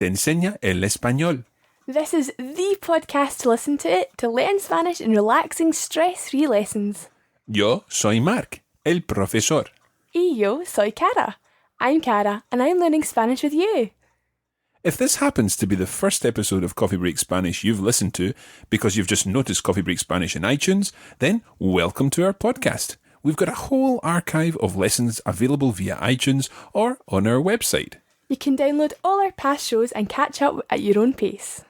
Te enseña el español. This is the podcast to listen to learn Spanish in relaxing, stress-free lessons. Yo soy Mark, el profesor. Y yo soy Cara. I'm Cara, and I'm learning Spanish with you. If this happens to be the first episode of Coffee Break Spanish you've listened to because you've just noticed Coffee Break Spanish in iTunes, then welcome to our podcast. We've got a whole archive of lessons available via iTunes or on our website. You can download all our past shows and catch up at your own pace.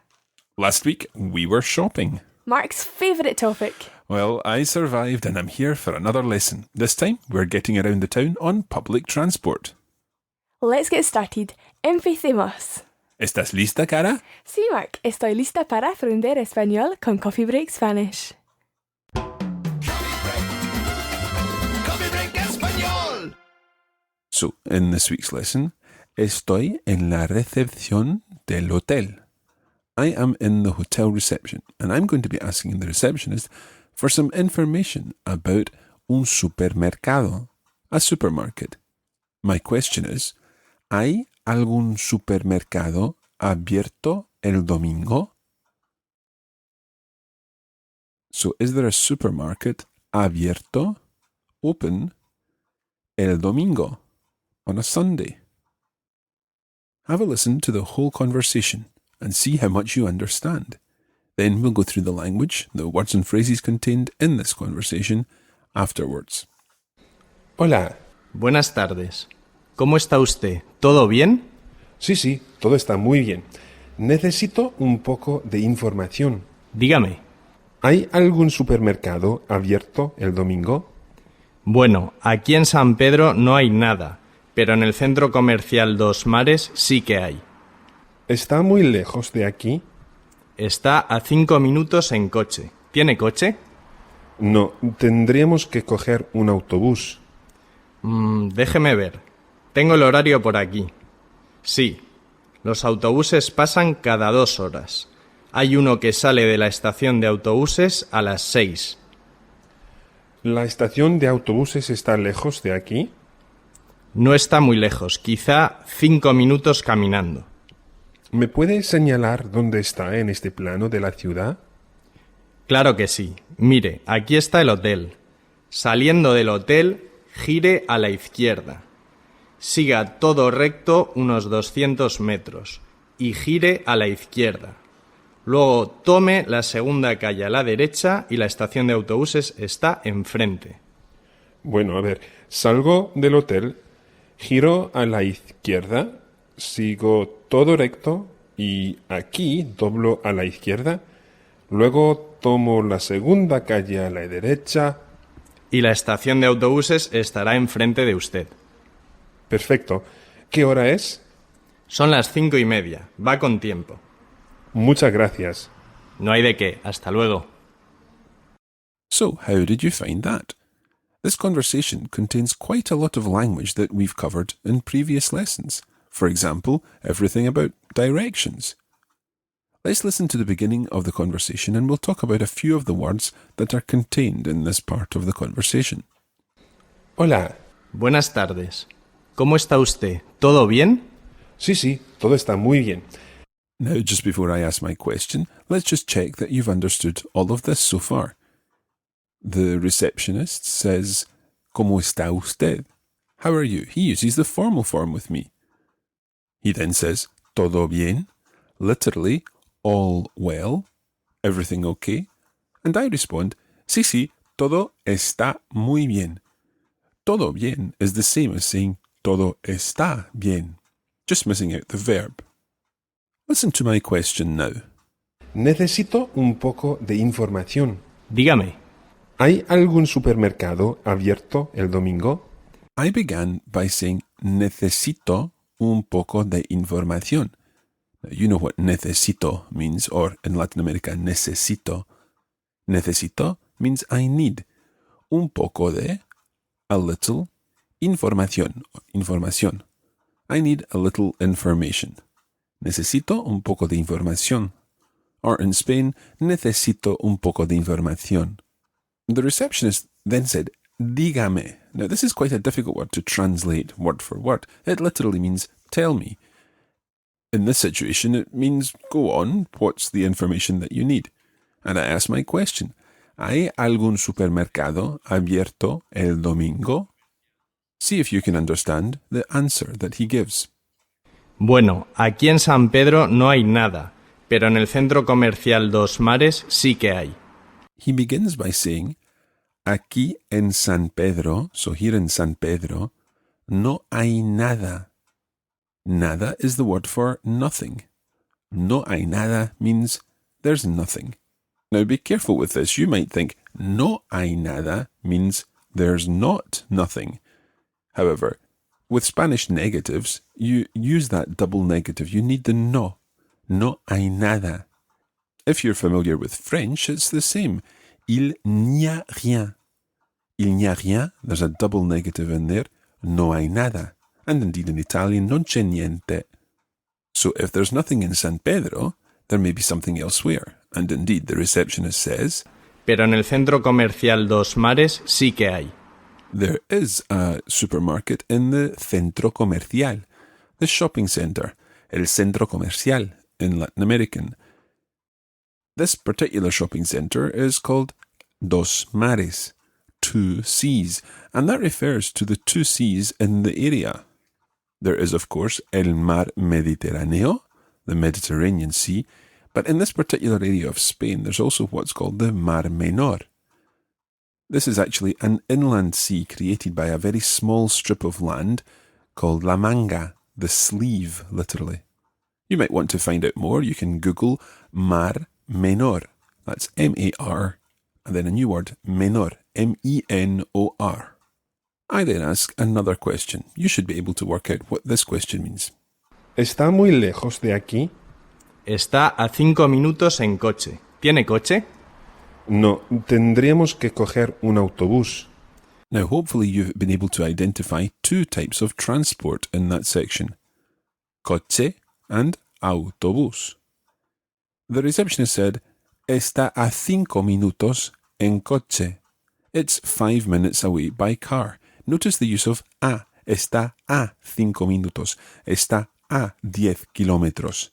Last week, we were shopping. Mark's favourite topic. Well, I survived and I'm here for another lesson. This time, we're getting around the town on public transport. Let's get started. Empecemos. ¿Estás lista, Cara? Sí, Mark, estoy lista para aprender español con Coffee Break Spanish. Coffee Break Español. So, in this week's lesson, estoy en la recepción del hotel. I am in the hotel reception, and I'm going to be asking the receptionist for some information about un supermercado, a supermarket. My question is, ¿hay algún supermercado abierto el domingo? So, is there a supermarket abierto, open, el domingo, on a Sunday? Have a listen to the whole conversation and see how much you understand. Then we'll go through the language, the words and phrases contained in this conversation afterwards. Hola. Buenas tardes. ¿Cómo está usted? ¿Todo bien? Sí, todo está muy bien. Necesito un poco de información. Dígame. ¿Hay algún supermercado abierto el domingo? Bueno, aquí en San Pedro no hay nada, pero en el centro comercial Dos Mares sí que hay. ¿Está muy lejos de aquí? Está a 5 minutos en coche. ¿Tiene coche? No, tendríamos que coger un autobús. Déjeme ver. Tengo el horario por aquí. Sí, los autobuses pasan cada 2 horas. Hay uno que sale de la estación de autobuses a las 6. ¿La estación de autobuses está lejos de aquí? No está muy lejos, quizá 5 minutos caminando. ¿Me puede señalar dónde está en este plano de la ciudad? Claro que sí. Mire, aquí está el hotel. Saliendo del hotel, gire a la izquierda. Siga todo recto unos 200 metros y gire a la izquierda. Luego tome la segunda calle a la derecha y la estación de autobuses está enfrente. Bueno, a ver, salgo del hotel, giro a la izquierda, sigo todo recto y aquí doblo a la izquierda. Luego tomo la segunda calle a la derecha. Y la estación de autobuses estará enfrente de usted. Perfecto. ¿Qué hora es? Son las 5:30. Va con tiempo. Muchas gracias. No hay de qué. Hasta luego. So, how did you find that? This conversation contains quite a lot of language that we've covered in previous lessons. For example, everything about directions. Let's listen to the beginning of the conversation and we'll talk about a few of the words that are contained in this part of the conversation. Hola. Buenas tardes. ¿Cómo está usted? ¿Todo bien? Sí, todo está muy bien. Now, just before I ask my question, let's just check that you've understood all of this so far. The receptionist says, ¿Cómo está usted? How are you? He uses the formal form with me. He then says, ¿Todo bien? Literally, all well? Everything okay? And I respond, sí, todo está muy bien. Todo bien is the same as saying todo está bien, just missing out the verb. Listen to my question now. Necesito un poco de información. Dígame. ¿Hay algún supermercado abierto el domingo? I began by saying necesito un poco de información. Now, you know what necesito means, or in Latin America, necesito. Necesito means I need. Un poco de, a little, información. I need a little information. Necesito un poco de información. Or in Spain, necesito un poco de información. The receptionist then said, dígame. Now, this is quite a difficult word to translate word for word. It literally means tell me. In this situation, it means go on, what's the information that you need? And I ask my question. ¿Hay algún supermercado abierto el domingo? See if you can understand the answer that he gives. Bueno, aquí en San Pedro no hay nada, pero en el centro comercial Dos Mares sí que hay. He begins by saying, aquí en San Pedro, so here in San Pedro, no hay nada. Nada is the word for nothing. No hay nada means there's nothing. Now be careful with this. You might think no hay nada means there's not nothing. However, with Spanish negatives, you use that double negative. You need the no. No hay nada. If you're familiar with French, it's the same. Il n'y a rien. Il n'y a rien, there's a double negative in there. No hay nada. And indeed in Italian, non c'è niente. So if there's nothing in San Pedro, there may be something elsewhere. And indeed, the receptionist says, Pero en el centro comercial Dos Mares sí que hay. there is a supermarket in the centro comercial, the shopping center, el centro comercial in Latin American. This particular shopping center is called Dos Mares, two seas, and that refers to the two seas in the area. There is, of course, el mar Mediterráneo, the Mediterranean Sea, but in this particular area of Spain, there's also what's called the Mar Menor. This is actually an inland sea created by a very small strip of land called La Manga, the sleeve, literally. You might want to find out more. You can Google Mar Menor. That's M-A-R, and then a new word, Menor, M-E-N-O-R. I then ask another question. You should be able to work out what this question means. ¿Está muy lejos de aquí? Está a 5 minutos en coche. ¿Tiene coche? No, tendríamos que coger un autobús. Now, hopefully you've been able to identify two types of transport in that section. Coche and autobús. The receptionist said, está a 5 minutos en coche. It's 5 minutes away by car. Notice the use of a. Está a 5 minutos. Está a 10 kilómetros.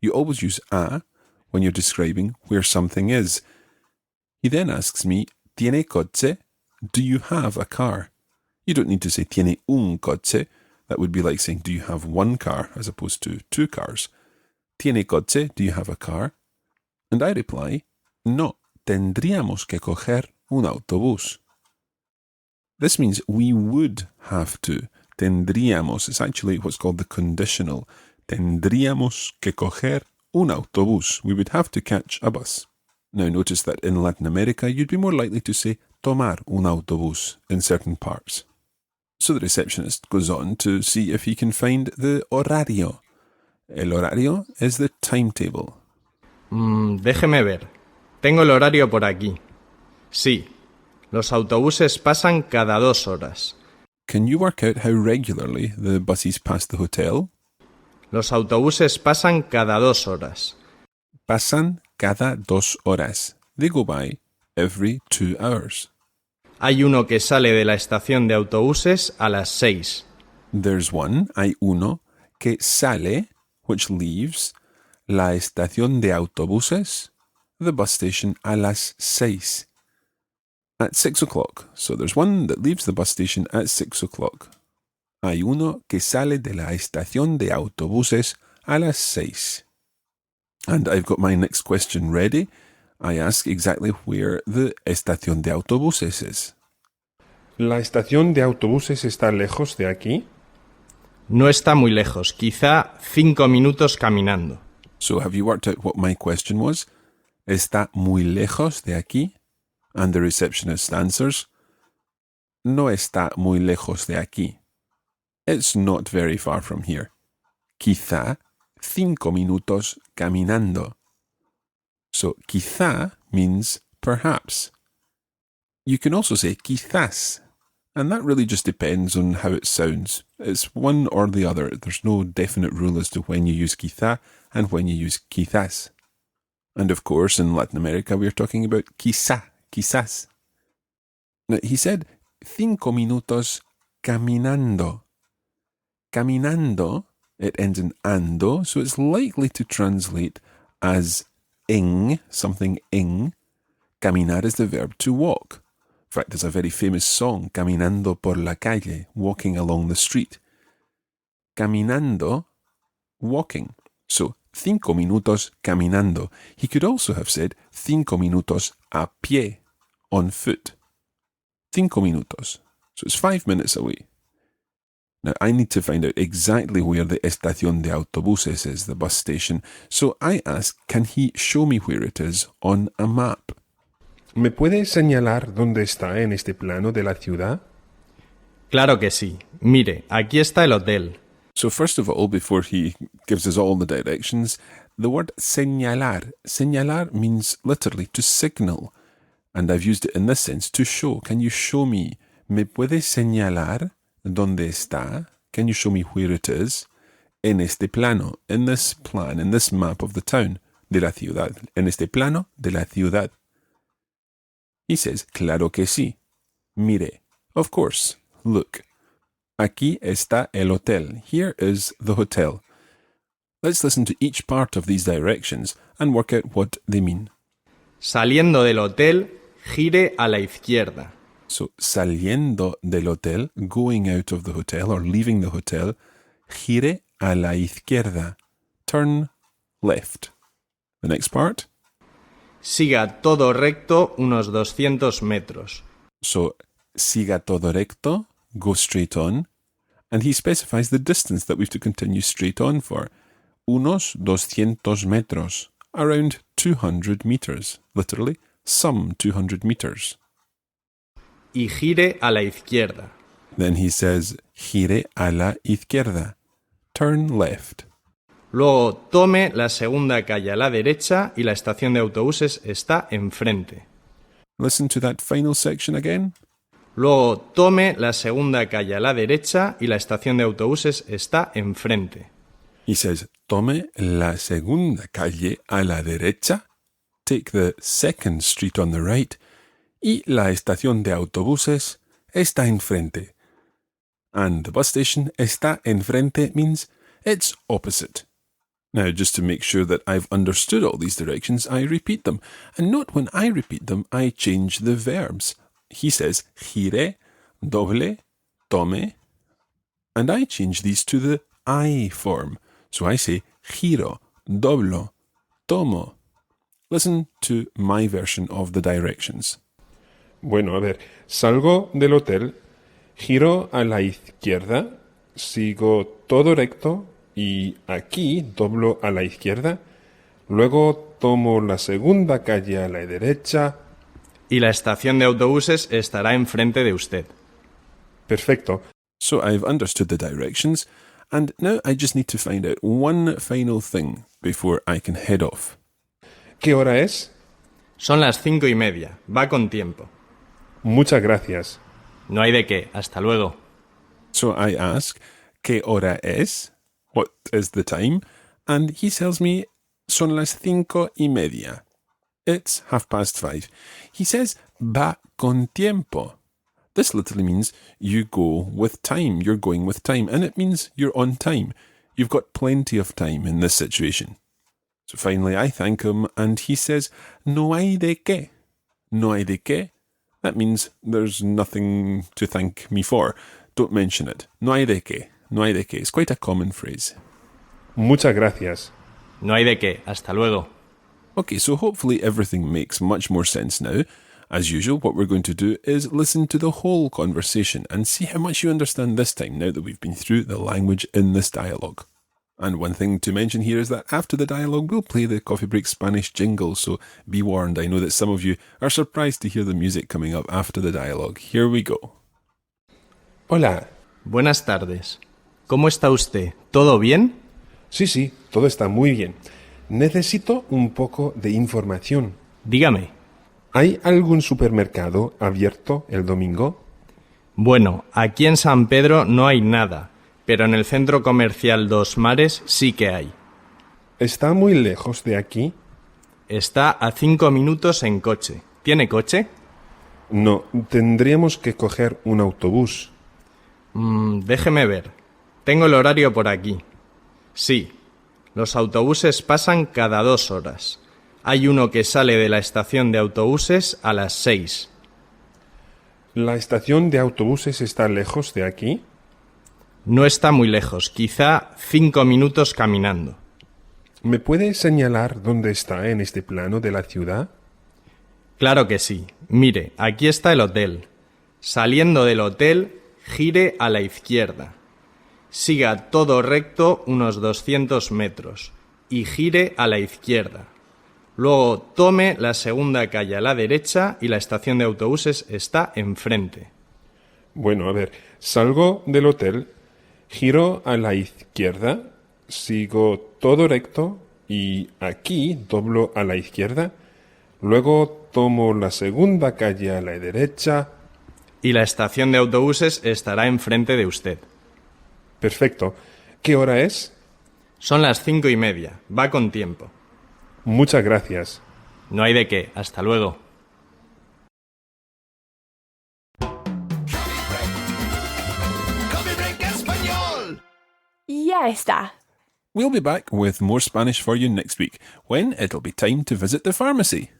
You always use a when you're describing where something is. He then asks me, ¿Tiene coche? Do you have a car? You don't need to say ¿Tiene un coche? That would be like saying, do you have one car as opposed to two cars? ¿Tiene coche? Do you have a car? And I reply, no, tendríamos que coger un autobús. This means we would have to. Tendríamos is actually what's called the conditional. Tendríamos que coger un autobús. We would have to catch a bus. Now notice that in Latin America you'd be more likely to say tomar un autobús in certain parts. So the receptionist goes on to see if he can find the horario. El horario is the timetable. Déjeme ver. Tengo el horario por aquí. Sí, los autobuses pasan cada 2 horas. Can you work out how regularly the buses pass the hotel? Los autobuses pasan cada 2 horas. Pasan cada 2 horas. They go by every 2 hours. Hay uno que sale de la estación de autobuses a las 6. There's one, hay uno, que sale, which leaves, la estación de autobuses, the bus station, a las 6. At 6 o'clock. So there's one that leaves the bus station at 6 o'clock. Hay uno que sale de la estación de autobuses a las 6. And I've got my next question ready. I ask exactly where the estación de autobuses is. ¿La estación de autobuses está lejos de aquí? No está muy lejos, quizá 5 minutos caminando. So have you worked out what my question was? ¿Está muy lejos de aquí? And the receptionist answers, no está muy lejos de aquí. It's not very far from here. Quizá 5 minutos caminando. So quizá means perhaps. You can also say quizás, and that really just depends on how it sounds. It's one or the other. There's no definite rule as to when you use quizá and when you use quizás. And of course, in Latin America, we're talking about quizá, quizás. Now, he said 5 minutos caminando. Caminando It ends in ando, so it's likely to translate as ing, something ing. Caminar is the verb to walk. In fact, there's a very famous song, Caminando por la calle, walking along the street. Caminando, walking. So, 5 minutos caminando. He could also have said 5 minutos a pie, on foot. 5 minutos. So it's 5 minutes away. Now, I need to find out exactly where the estación de autobuses is, the bus station. So I ask, can he show me where it is on a map? ¿Me puede señalar dónde está en este plano de la ciudad? Claro que sí. Mire, aquí está el hotel. So first of all, before he gives us all the directions, the word señalar. Señalar means literally to signal. And I've used it in this sense, to show. Can you show me? ¿Me puede señalar dónde está? Can you show me where it is? En este plano, in this plan, in this map of the town, de la ciudad. En este plano de la ciudad. He says, claro que sí. Mire, of course, look. Aquí está el hotel. Here is the hotel. Let's listen to each part of these directions and work out what they mean. Saliendo del hotel, gire a la izquierda. So, saliendo del hotel, going out of the hotel or leaving the hotel, gire a la izquierda. Turn left. The next part. Siga todo recto unos 200 metros. So, siga todo recto, go straight on. And he specifies the distance that we have to continue straight on for. Unos 200 metros. Around 200 meters. Literally, some 200 meters. Y gire a la izquierda. Then he says, gire a la izquierda. Turn left. Luego tome la segunda calle a la derecha y la estación de autobuses está enfrente. Listen to that final section again. Luego tome la segunda calle a la derecha y la estación de autobuses está enfrente. He says, tome la segunda calle a la derecha. Take the second street on the right. Y la estación de autobuses está enfrente. And the bus station está enfrente means it's opposite. Now, just to make sure that I've understood all these directions, I repeat them. And note when I repeat them, I change the verbs. He says, gire, doble, tome. And I change these to the I form. So I say, giro, doblo, tomo. Listen to my version of the directions. Bueno, a ver, salgo del hotel, giro a la izquierda, sigo todo recto y aquí doblo a la izquierda, luego tomo la segunda calle a la derecha. Y la estación de autobuses estará enfrente de usted. Perfecto. So I've understood the directions, and now I just need to find out one final thing before I can head off. ¿Qué hora es? Son las 5:30. Va con tiempo. Muchas gracias. No hay de qué. Hasta luego. So I ask, ¿qué hora es? What is the time? And he tells me, son las 5:30. It's 5:30. He says, va con tiempo. This literally means you go with time. You're going with time. And it means you're on time. You've got plenty of time in this situation. So finally I thank him and he says, no hay de qué. No hay de qué. That means there's nothing to thank me for. Don't mention it. No hay de qué. No hay de qué. It's quite a common phrase. Muchas gracias. No hay de qué. Hasta luego. Okay, so hopefully everything makes much more sense now. As usual, what we're going to do is listen to the whole conversation and see how much you understand this time now that we've been through the language in this dialogue. And one thing to mention here is that after the dialogue, we'll play the Coffee Break Spanish jingle, so be warned. I know that some of you are surprised to hear the music coming up after the dialogue. Here we go. Hola. Buenas tardes. ¿Cómo está usted? ¿Todo bien? Sí, todo está muy bien. Necesito un poco de información. Dígame. ¿Hay algún supermercado abierto el domingo? Bueno, aquí en San Pedro no hay nada, pero en el centro comercial Dos Mares sí que hay. ¿Está muy lejos de aquí? Está a 5 minutos en coche. ¿Tiene coche? No, tendríamos que coger un autobús. Déjeme ver. Tengo el horario por aquí. Sí, los autobuses pasan cada 2 horas. Hay uno que sale de la estación de autobuses a las 6. ¿La estación de autobuses está lejos de aquí? No está muy lejos, quizá 5 minutos caminando. ¿Me puede señalar dónde está en este plano de la ciudad? Claro que sí. Mire, aquí está el hotel. Saliendo del hotel, gire a la izquierda. Siga todo recto unos 200 metros y gire a la izquierda. Luego tome la segunda calle a la derecha y la estación de autobuses está enfrente. Bueno, a ver, salgo del hotel, giro a la izquierda, sigo todo recto y aquí doblo a la izquierda. Luego tomo la segunda calle a la derecha. Y la estación de autobuses estará enfrente de usted. Perfecto. ¿Qué hora es? Son las 5:30. Va con tiempo. Muchas gracias. No hay de qué. Hasta luego. Coffee Break Español. Ya está. We'll be back with more Spanish for you next week, when it'll be time to visit the pharmacy.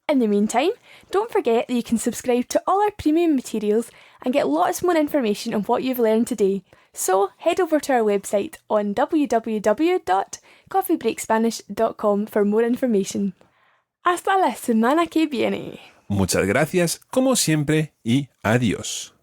In the meantime, don't forget that you can subscribe to all our premium materials and get lots more information on what you've learned today. So head over to our website on www.coffeebreakspanish.com for more information. Hasta la semana que viene. Muchas gracias, como siempre, y adiós.